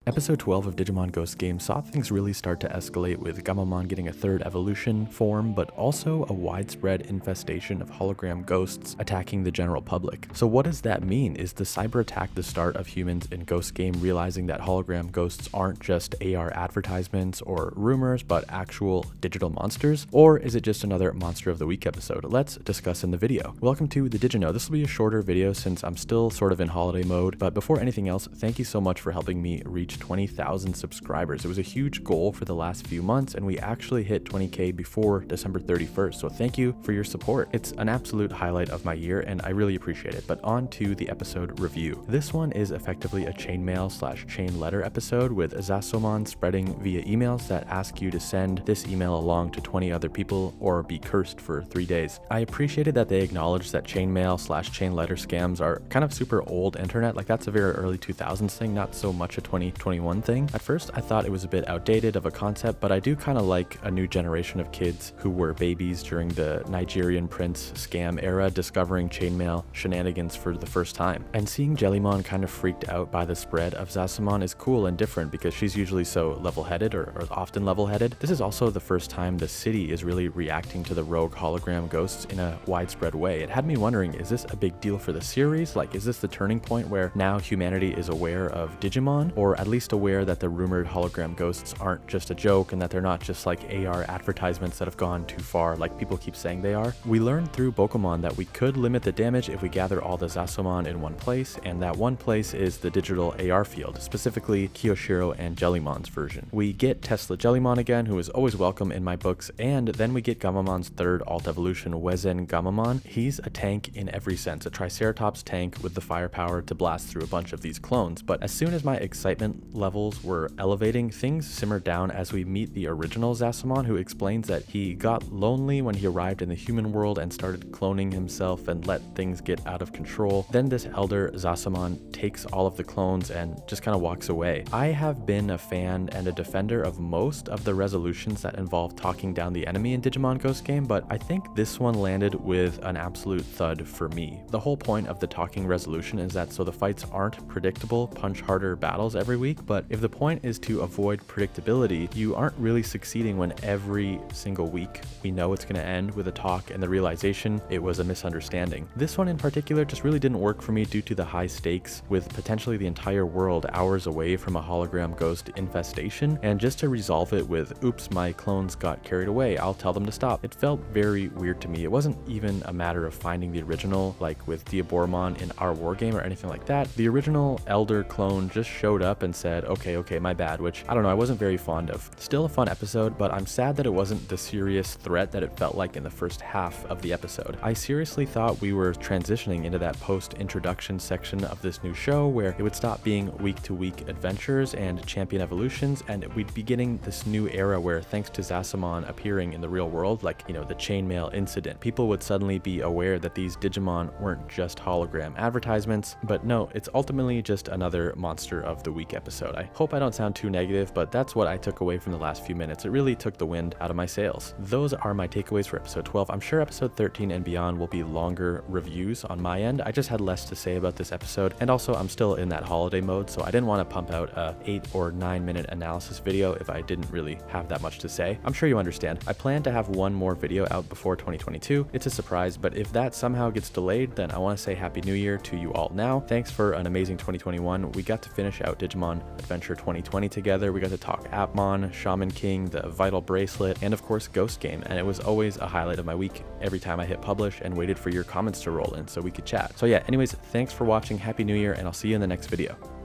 Episode 12 of Digimon Ghost Game saw things really start to escalate, with Gammamon getting a third evolution form, but also a widespread infestation of hologram ghosts attacking the general public. So what does that mean? Is the cyber attack the start of humans in Ghost Game realizing that hologram ghosts aren't just AR advertisements or rumors, but actual digital monsters? Or is it just another Monster of the Week episode? Let's discuss in the video. Welcome to the Digino. This will be a shorter video since I'm still sort of in holiday mode, but before anything else, thank you so much for helping me reach 20,000 subscribers. It was a huge goal for the last few months, and we actually hit 20K before December 31st, so thank you for your support. It's an absolute highlight of my year, and I really appreciate it. But on to the episode review. This one is effectively a chainmail/chain letter episode, with Gammamon spreading via emails that ask you to send this email along to 20 other people or be cursed for 3 days. I appreciated that they acknowledged that chainmail/chain letter scams are kind of super old internet, like that's a very early 2000s thing, not so much a 2021 thing. At first, I thought it was a bit outdated of a concept, but I do kind of like a new generation of kids who were babies during the Nigerian prince scam era discovering chainmail shenanigans for the first time. And seeing Jellymon kind of freaked out by the spread of Gammamon is cool and different because she's usually so level-headed or often level-headed. This is also the first time the city is really reacting to the rogue hologram ghosts in a widespread way. It had me wondering, is this a big deal for the series? Like, is this the turning point where now humanity is aware of Digimon, or at least aware that the rumored hologram ghosts aren't just a joke and that they're not just like AR advertisements that have gone too far like people keep saying they are? We learned through Bokomon that we could limit the damage if we gather all the Gammamon in one place, and that one place is the digital AR field, specifically Kiyoshiro and Jellymon's version. We get Tesla Jellymon again, who is always welcome in my books, and then we get Gammamon's third alt evolution, Wezen Gammamon. He's a tank in every sense, a Triceratops tank with the firepower to blast through a bunch of these clones. But as soon as my excitement levels were elevating, things simmered down as we meet the original Gammamon, who explains that he got lonely when he arrived in the human world and started cloning himself and let things get out of control. Then this elder Gammamon takes all of the clones and just kind of walks away. I have been a fan and a defender of most of the resolutions that involve talking down the enemy in Digimon Ghost Game, but I think this one landed with an absolute thud for me. The whole point of the talking resolution is that so the fights aren't predictable, punch harder battles every week, but if the point is to avoid predictability, you aren't really succeeding when every single week we know it's going to end with a talk and the realization it was a misunderstanding. This one in particular just really didn't work for me due to the high stakes, with potentially the entire world hours away from a hologram ghost infestation, and just to resolve it with, oops, my clones got carried away, I'll tell them to stop. It felt very weird to me. It wasn't even a matter of finding the original, like with Diaboromon in our war game or anything like that. The original elder clone just showed up and said, okay, my bad, which I don't know, I wasn't very fond of. Still a fun episode, but I'm sad that it wasn't the serious threat that it felt like in the first half of the episode. I seriously thought we were transitioning into that post-introduction section of this new show where it would stop being week-to-week adventures and champion evolutions, and we'd be getting this new era where, thanks to Gammamon appearing in the real world, like, you know, the chainmail incident, people would suddenly be aware that these Digimon weren't just hologram advertisements. But no, it's ultimately just another Monster of the Week episode. I hope I don't sound too negative, but that's what I took away from the last few minutes. It really took the wind out of my sails. Those are my takeaways for episode 12. I'm sure episode 13 and beyond will be longer reviews on my end. I just had less to say about this episode, and also I'm still in that holiday mode, so I didn't want to pump out a 8 or 9 minute analysis video if I didn't really have that much to say. I'm sure you understand. I plan to have one more video out before 2022. It's a surprise, but if that somehow gets delayed, then I want to say Happy New Year to you all now. Thanks for an amazing 2021. We got to finish out Digimon Adventure 2020 together. We got to talk Appmon, Shaman King, the Vital Bracelet, and of course Ghost Game, and it was always a highlight of my week every time I hit publish and waited for your comments to roll in so we could chat. So yeah, anyways, thanks for watching, Happy New Year, and I'll see you in the next video.